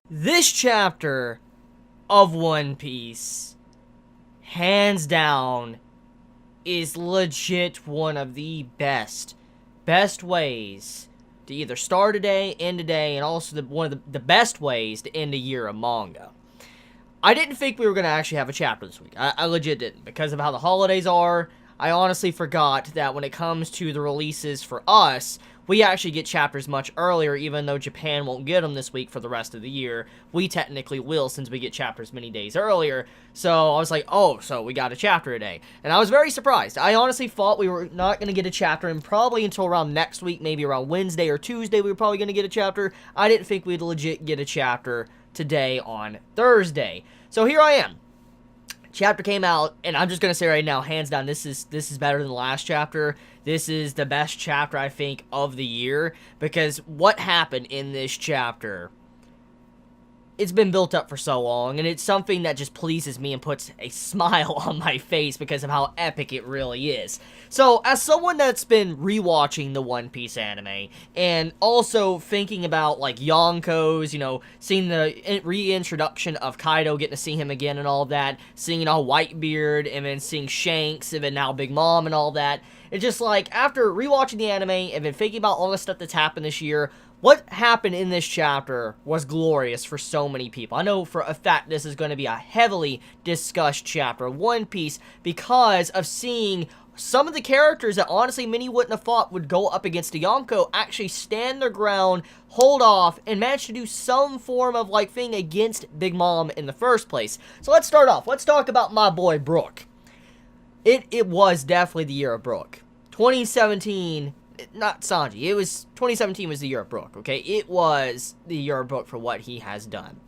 This chapter of One Piece, hands down, is legit one of the best ways to either start a day, end a day, and also one of the best ways to end a year of manga. I didn't think we were going to actually have a chapter this week. I legit didn't. Because of how the holidays are, I honestly forgot that when it comes to the releases for us, we actually get chapters much earlier, even though Japan won't get them this week for the rest of the year. We technically will, since we get chapters many days earlier. So I was like, oh, so we got a chapter today. And I was very surprised. I honestly thought we were not going to get a chapter, and probably until around next week, maybe around Wednesday or Tuesday, we were probably going to get a chapter. I didn't think we'd legit get a chapter today on Thursday. So here I am. Chapter came out, and I'm just going to say right now, hands down, this is better than the last chapter. This is the best chapter, I think, of the year, because what happened in this chapter, it's been built up for so long, and it's something that just pleases me and puts a smile on my face because of how epic it really is. So, as someone that's been rewatching the One Piece anime, and also thinking about, like, Yonko's, seeing the reintroduction of Kaido, getting to see him again and all that, seeing, Whitebeard, and then seeing Shanks, and then now Big Mom and all that, it's just like, after rewatching the anime, and then thinking about all the stuff that's happened this year, what happened in this chapter was glorious for so many people. I know for a fact this is going to be a heavily discussed chapter of One Piece because of seeing some of the characters that honestly many wouldn't have thought would go up against the Yonko actually stand their ground, hold off, and manage to do some form of thing against Big Mom in the first place. So let's start off. Let's talk about my boy Brook. It was definitely the year of Brook. 2017... not Sanji. 2017 was the year of Brook, okay? It was the year of Brook for what he has done.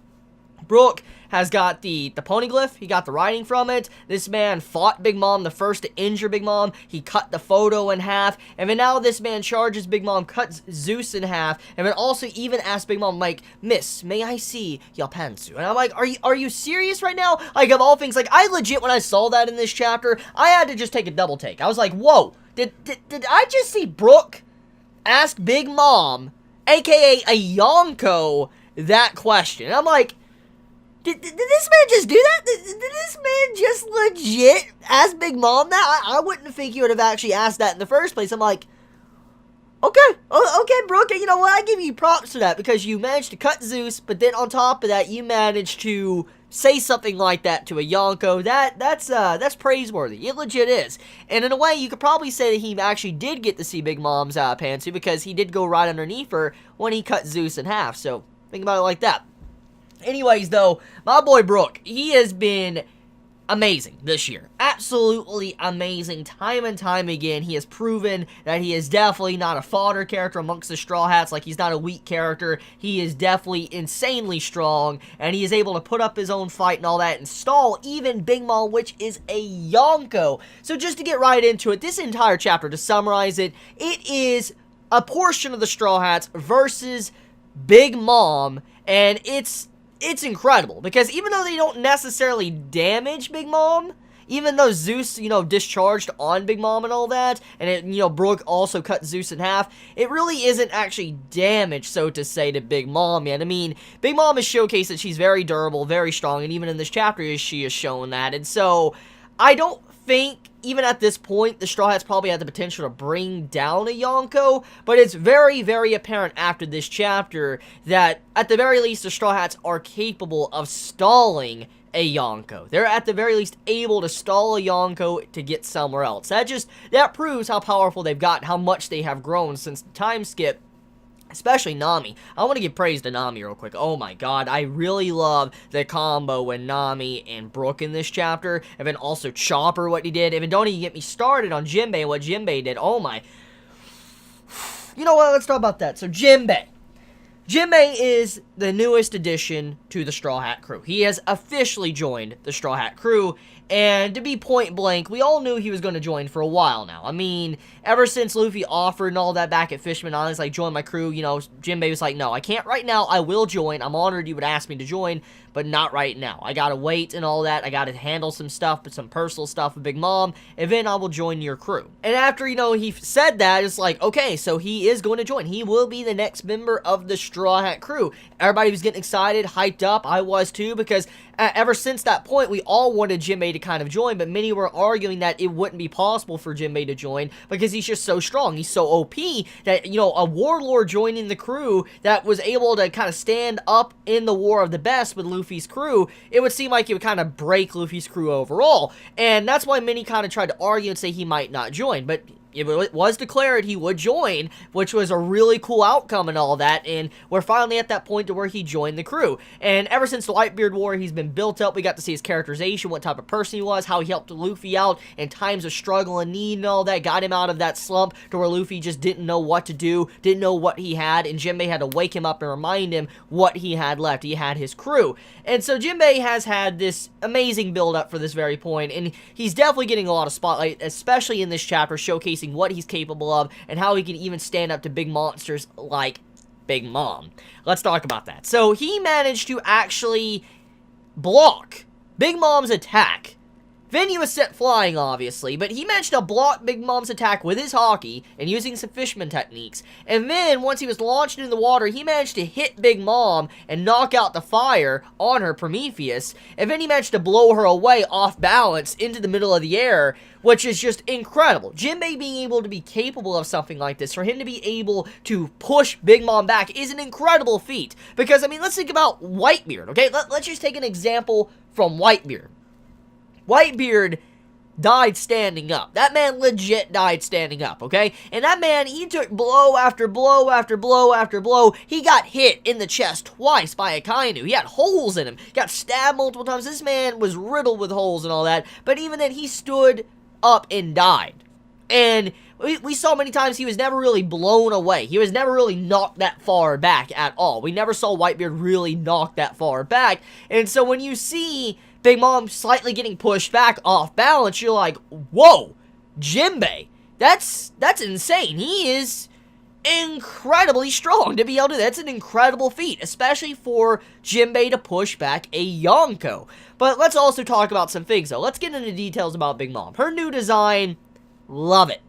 Brook has got the poneglyph. He got the writing from it. This man fought Big Mom, the first to injure Big Mom. He cut the photo in half. And then now this man charges Big Mom, cuts Zeus in half, and then also even asks Big Mom, Miss, may I see your pantsu? And I'm like, are you serious right now? Of all things, I legit, when I saw that in this chapter, I had to just take a double take. I was like, whoa. Did I just see Brook ask Big Mom, aka a Yonko, that question? And I'm like, did this man just do that? Did this man just legit ask Big Mom that? I wouldn't think he would have actually asked that in the first place. I'm like, okay, Brook, you know what? I give you props for that because you managed to cut Zeus, but then on top of that, you managed to say something like that to a Yonko. That's praiseworthy. It legit is. And in a way, you could probably say that he actually did get to see Big Mom's pantsu because he did go right underneath her when he cut Zeus in half. So, think about it like that. Anyways, though, my boy Brook, he has been amazing this year. Absolutely amazing. Time and time again, he has proven that he is definitely not a fodder character amongst the Straw Hats. He's not a weak character. He is definitely insanely strong, and he is able to put up his own fight and all that and stall even Big Mom, which is a Yonko. So just to get right into it, this entire chapter, to summarize it, it is a portion of the Straw Hats versus Big Mom, and it's incredible, because even though they don't necessarily damage Big Mom, even though Zeus, discharged on Big Mom and all that, and Brook also cut Zeus in half, it really isn't actually damage, so to say, to Big Mom yet. I mean, Big Mom has showcased that she's very durable, very strong, and even in this chapter, she has shown that, and so, I don't think, even at this point, the Straw Hats probably had the potential to bring down a Yonko, but it's very, very apparent after this chapter that, at the very least, the Straw Hats are capable of stalling a Yonko. They're at the very least able to stall a Yonko to get somewhere else. That proves how powerful they've got, how much they have grown since the time skip. Especially Nami. I want to give praise to Nami real quick. Oh my god, I really love the combo with Nami and Brook in this chapter. And then also Chopper, what he did. And then don't even get me started on Jinbei and what Jinbei did. Oh my. You know what, let's talk about that. So Jinbei. Jinbei is the newest addition to the Straw Hat crew. He has officially joined the Straw Hat crew. And to be point blank, we all knew he was going to join for a while now. I mean, ever since Luffy offered and all that back at Fishman Islands, like, join my crew, you know, Jinbei was like, no, I can't right now. I will join. I'm honored you would ask me to join, but not right now. I gotta wait and all that. I gotta handle some stuff, but some personal stuff with Big Mom, and then I will join your crew. And after, you know, he said that, it's like, okay, so he is going to join. He will be the next member of the Straw Hat crew. Everybody was getting excited, hyped up. I was too, because ever since that point, we all wanted Jinbei to kind of join, but many were arguing that it wouldn't be possible for Jinbei to join because he's just so strong. He's so OP that, you know, a warlord joining the crew that was able to kind of stand up in the War of the Best with Luffy's crew, it would seem like it would kind of break Luffy's crew overall. And that's why many kind of tried to argue and say he might not join, but it was declared he would join, which was a really cool outcome and all that, and we're finally at that point to where he joined the crew. And ever since the Whitebeard War, he's been built up. We got to see his characterization, what type of person he was, how he helped Luffy out in times of struggle and need and all that, got him out of that slump to where Luffy just didn't know what to do, didn't know what he had, and Jinbei had to wake him up and remind him what he had left. He had his crew. And so Jinbei has had this amazing build-up for this very point, and he's definitely getting a lot of spotlight, especially in this chapter, showcasing what he's capable of and how he can even stand up to big monsters like Big Mom. Let's talk about that. So he managed to actually block Big Mom's attack. Then he was set flying, obviously, but he managed to block Big Mom's attack with his hockey and using some fisherman techniques. And then, once he was launched into the water, he managed to hit Big Mom and knock out the fire on her Prometheus. And then he managed to blow her away off balance into the middle of the air, which is just incredible. Jinbei being able to be capable of something like this, for him to be able to push Big Mom back, is an incredible feat. Because, I mean, let's think about Whitebeard, okay? Let's just take an example from Whitebeard. Whitebeard died standing up. That man legit died standing up, okay? And that man, he took blow after blow after blow after blow. He got hit in the chest twice by a Kainu. He had holes in him. Got stabbed multiple times. This man was riddled with holes and all that. But even then, he stood up and died. And we saw many times he was never really blown away. He was never really knocked that far back at all. We never saw Whitebeard really knock that far back. And so when you see Big Mom slightly getting pushed back off balance, you're like, whoa, Jinbei, that's insane. He is incredibly strong to be able to do that. That's an incredible feat, especially for Jinbei to push back a Yonko. But let's also talk about some things, though. Let's get into details about Big Mom. Her new design, love it.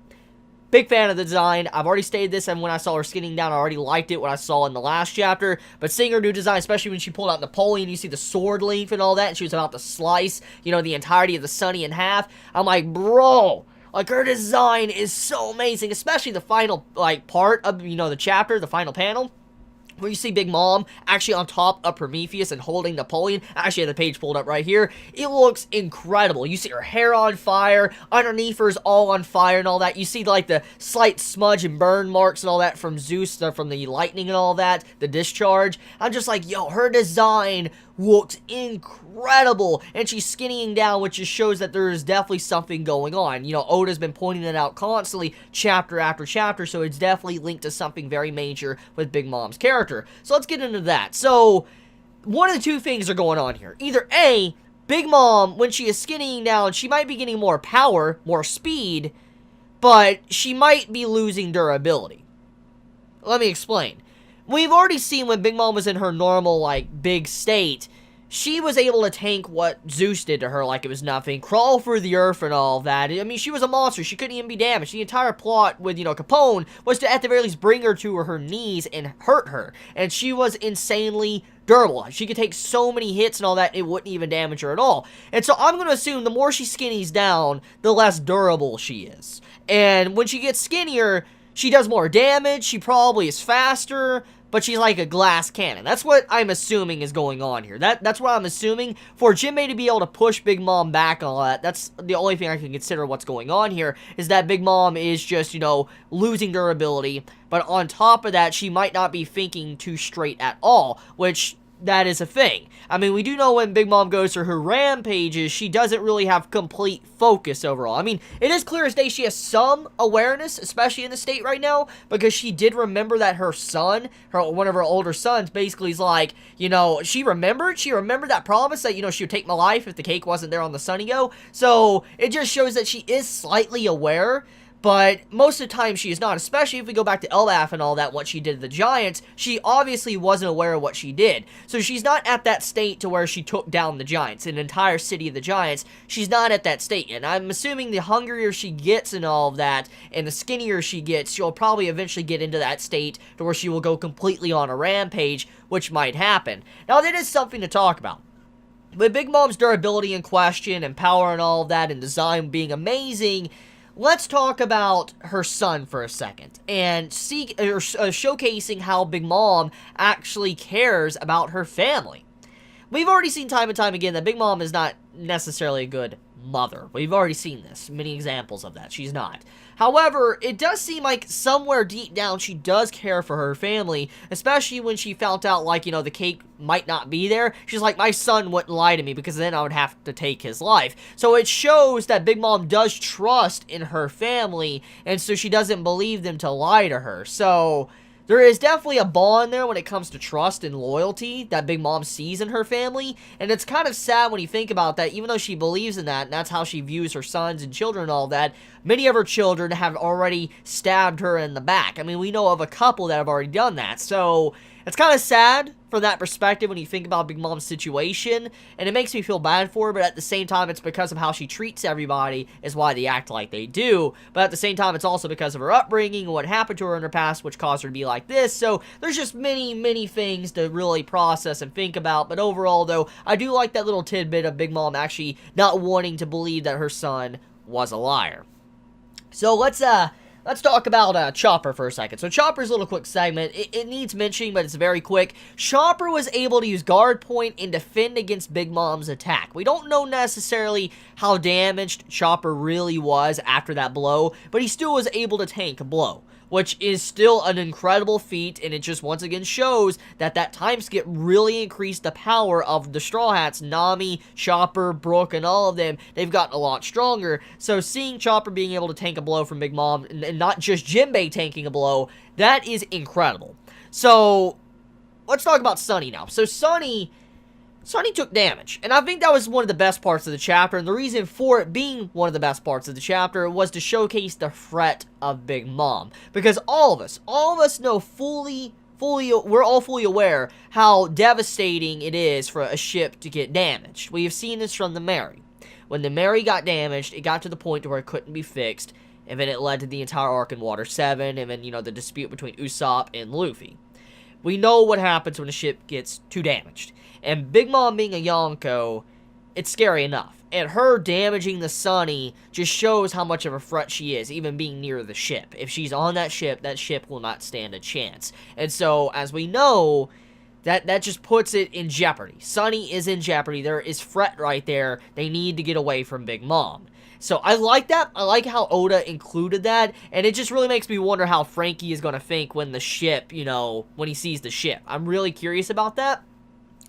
Big fan of the design. I've already stated this, and when I saw her skinning down, I already liked it, what I saw in the last chapter. But seeing her new design, especially when she pulled out Napoleon, you see the sword length and all that, and she was about to slice, you know, the entirety of the Sunny in half. I'm like, bro, like, her design is so amazing, especially the final, like, part of, you know, the chapter, the final panel, where you see Big Mom actually on top of Prometheus and holding Napoleon. I actually have the page pulled up right here. It looks incredible. You see her hair on fire, underneath her is all on fire and all that. You see, like, the slight smudge and burn marks and all that from Zeus, from the lightning and all that, the discharge. I'm just like, yo, her design looks incredible, and she's skinnying down, which just shows that there is definitely something going on. You know, Oda's been pointing that out constantly, chapter after chapter, so it's definitely linked to something very major with Big Mom's character. So let's get into that. So, one of the two things are going on here. Either A, Big Mom, when she is skinnying down, she might be getting more power, more speed, but she might be losing durability. Let me explain. We've already seen when Big Mom was in her normal, like, big state, she was able to tank what Zeus did to her like it was nothing, crawl through the earth and all that. I mean, she was a monster. She couldn't even be damaged. The entire plot with, you know, Capone was to, at the very least, bring her to her knees and hurt her. And she was insanely durable. She could take so many hits and all that, it wouldn't even damage her at all. And so I'm going to assume the more she skinnies down, the less durable she is. And when she gets skinnier, she does more damage, she probably is faster, but she's like a glass cannon. That's what I'm assuming is going on here. That's what I'm assuming. For Jinbei to be able to push Big Mom back and all that, that's the only thing I can consider what's going on here, is that Big Mom is just, you know, losing durability. But on top of that, she might not be thinking too straight at all, which that is a thing. I mean, we do know when Big Mom goes through her rampages, she doesn't really have complete focus overall. I mean, it is clear as day she has some awareness, especially in the state right now, because she did remember that her son, one of her older sons, basically is like, you know, she remembered that promise that, you know, she would take my life if the cake wasn't there on the Sunny-Go. So, it just shows that she is slightly aware. But most of the time she is not, especially if we go back to Elbaf and all that, what she did to the Giants. She obviously wasn't aware of what she did. So she's not at that state to where she took down the Giants, an entire city of the Giants. She's not at that state. And I'm assuming the hungrier she gets and all of that, and the skinnier she gets, she'll probably eventually get into that state to where she will go completely on a rampage, which might happen. Now, that is something to talk about. With Big Mom's durability in question, and power and all of that, and design being amazing, let's talk about her son for a second, and showcasing how Big Mom actually cares about her family. We've already seen time and time again that Big Mom is not necessarily a good mother. We've already seen this, many examples of that. She's not. However, it does seem like somewhere deep down she does care for her family, especially when she found out, like, you know, the cake might not be there. She's like, my son wouldn't lie to me because then I would have to take his life. So it shows that Big Mom does trust in her family, and so she doesn't believe them to lie to her. So there is definitely a bond there when it comes to trust and loyalty that Big Mom sees in her family, and it's kind of sad when you think about that. Even though she believes in that, and that's how she views her sons and children and all that, many of her children have already stabbed her in the back. I mean, we know of a couple that have already done that, so it's kind of sad from that perspective when you think about Big Mom's situation, and it makes me feel bad for her, but at the same time, it's because of how she treats everybody is why they act like they do. But at the same time, it's also because of her upbringing and what happened to her in her past, which caused her to be like this. So there's just many things to really process and think about. But overall, though, I do like that little tidbit of Big Mom actually not wanting to believe that her son was a liar. So let's talk about Chopper for a second. So Chopper's little quick segment, it needs mentioning, but it's very quick. Chopper was able to use Guard Point and defend against Big Mom's attack. We don't know necessarily how damaged Chopper really was after that blow, but he still was able to tank a blow, which is still an incredible feat, and it just once again shows that that time skip really increased the power of the Straw Hats. Nami, Chopper, Brook, and all of them, they've gotten a lot stronger. So seeing Chopper being able to tank a blow from Big Mom, and not just Jinbei tanking a blow, that is incredible. So let's talk about Sunny now. So Sunny took damage, and I think that was one of the best parts of the chapter, and the reason for it being one of the best parts of the chapter was to showcase the threat of Big Mom, because all of us know we're all fully aware how devastating it is for a ship to get damaged. We have seen this from the Mary. When the Mary got damaged, it got to the point where it couldn't be fixed, and then it led to the entire arc in Water 7, and then, you know, the dispute between Usopp and Luffy. We know what happens when a ship gets too damaged. And Big Mom being a Yonko, it's scary enough. And her damaging the Sunny just shows how much of a threat she is, even being near the ship. If she's on that ship will not stand a chance. And so, as we know, that just puts it in jeopardy. Sunny is in jeopardy. There is threat right there. They need to get away from Big Mom. So I like that. I like how Oda included that, and it just really makes me wonder how Frankie is going to think when the ship, you know, when he sees the ship. I'm really curious about that.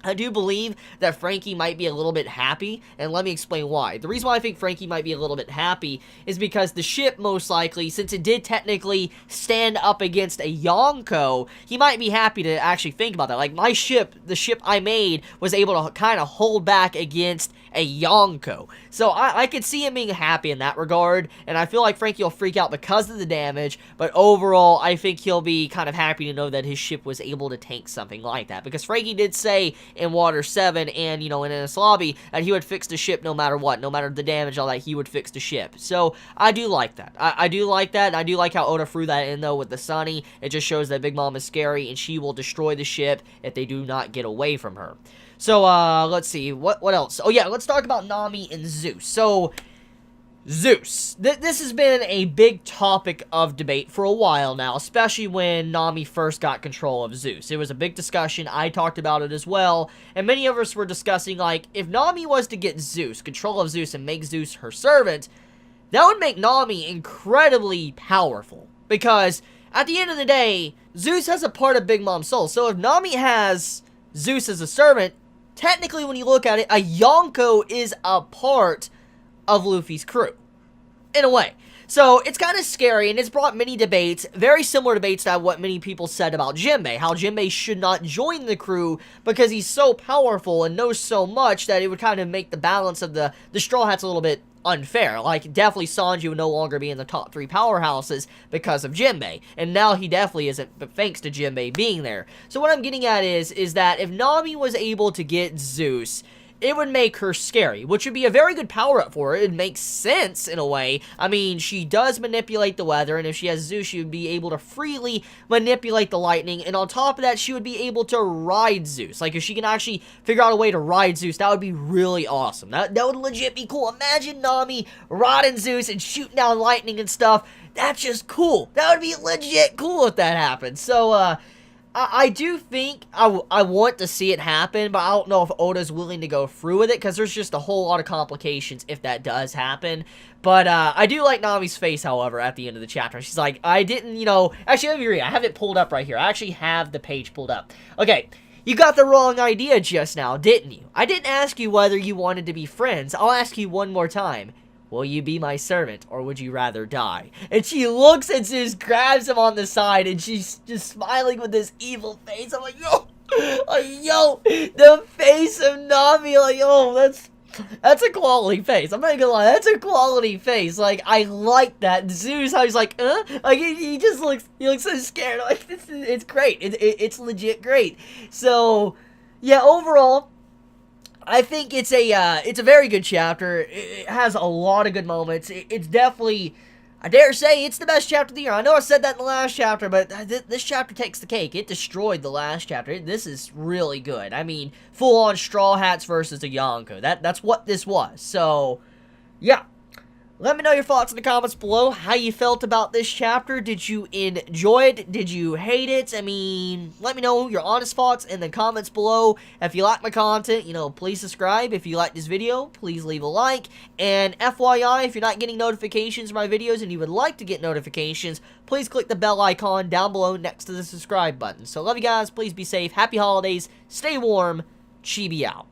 I do believe that Frankie might be a little bit happy, and let me explain why. The reason why I think Frankie might be a little bit happy is because the ship, most likely, since it did technically stand up against a Yonko, he might be happy to actually think about that. Like, my ship, the ship I made, was able to kind of hold back against a Yonko. So I could see him being happy in that regard, and I feel like Frankie will freak out because of the damage, but overall, I think he'll be kind of happy to know that his ship was able to tank something like that, because Frankie did say in Water 7 and, you know, in Enies Lobby that he would fix the ship no matter what, no matter the damage, all that, he would fix the ship. So I do like that. I do like that, and I do like how Oda threw that in, though, with the Sunny. It just shows that Big Mom is scary, and she will destroy the ship if they do not get away from her. So, let's see, what else? Oh, yeah, let's talk about Nami and Zeus. So, Zeus. This has been a big topic of debate for a while now, especially when Nami first got control of Zeus. It was a big discussion. I talked about it as well, and many of us were discussing, like, if Nami was to get Zeus, control of Zeus, and make Zeus her servant, that would make Nami incredibly powerful, because at the end of the day, Zeus has a part of Big Mom's soul. So if Nami has Zeus as a servant, technically when you look at it, a Yonko is a part of Luffy's crew. In a way. So, it's kind of scary, and it's brought many debates, very similar debates to what many people said about Jinbei, how Jinbei should not join the crew because he's so powerful and knows so much that it would kind of make the balance of the Straw Hats a little bit unfair. Like, definitely Sanji would no longer be in the top 3 powerhouses because of Jinbei, and now he definitely isn't, but thanks to Jinbei being there. So what I'm getting at is that if Nami was able to get Zeus, it would make her scary, which would be a very good power-up for her. It makes sense, in a way. I mean, she does manipulate the weather, and if she has Zeus, she would be able to freely manipulate the lightning, and on top of that, she would be able to ride Zeus. Like, if she can actually figure out a way to ride Zeus, that would be really awesome. That would legit be cool. Imagine Nami riding Zeus and shooting down lightning and stuff. That's just cool. That would be legit cool if that happened. So, I do think I want to see it happen, but I don't know if Oda's willing to go through with it, because there's just a whole lot of complications if that does happen. But, I do like Nami's face, however, at the end of the chapter. She's like, I didn't, you know, actually, let me read. I have it pulled up right here. I actually have the page pulled up. Okay, you got the wrong idea just now, didn't you? I didn't ask you whether you wanted to be friends. I'll ask you one more time. Will you be my servant, or would you rather die? And she looks and just grabs him on the side, and she's just smiling with this evil face. I'm like, yo, the face of Nami, like, yo, that's a quality face. I'm not gonna lie, that's a quality face. Like, I like that. Zeus, how he's like, like, he just looks, he looks so scared. Like, it's great. It's legit great. So, yeah, overall, I think it's a very good chapter. It has a lot of good moments. It's definitely, I dare say, it's the best chapter of the year. I know I said that in the last chapter, but this chapter takes the cake. It destroyed the last chapter. This is really good. I mean, full-on Straw Hats versus a Yonko. That's what this was. So, yeah. Let me know your thoughts in the comments below, how you felt about this chapter. Did you enjoy it? Did you hate it? I mean, let me know your honest thoughts in the comments below. If you like my content, you know, please subscribe. If you like this video, please leave a like. And FYI, if you're not getting notifications of my videos and you would like to get notifications, please click the bell icon down below next to the subscribe button. So love you guys. Please be safe. Happy holidays. Stay warm. Chibi out.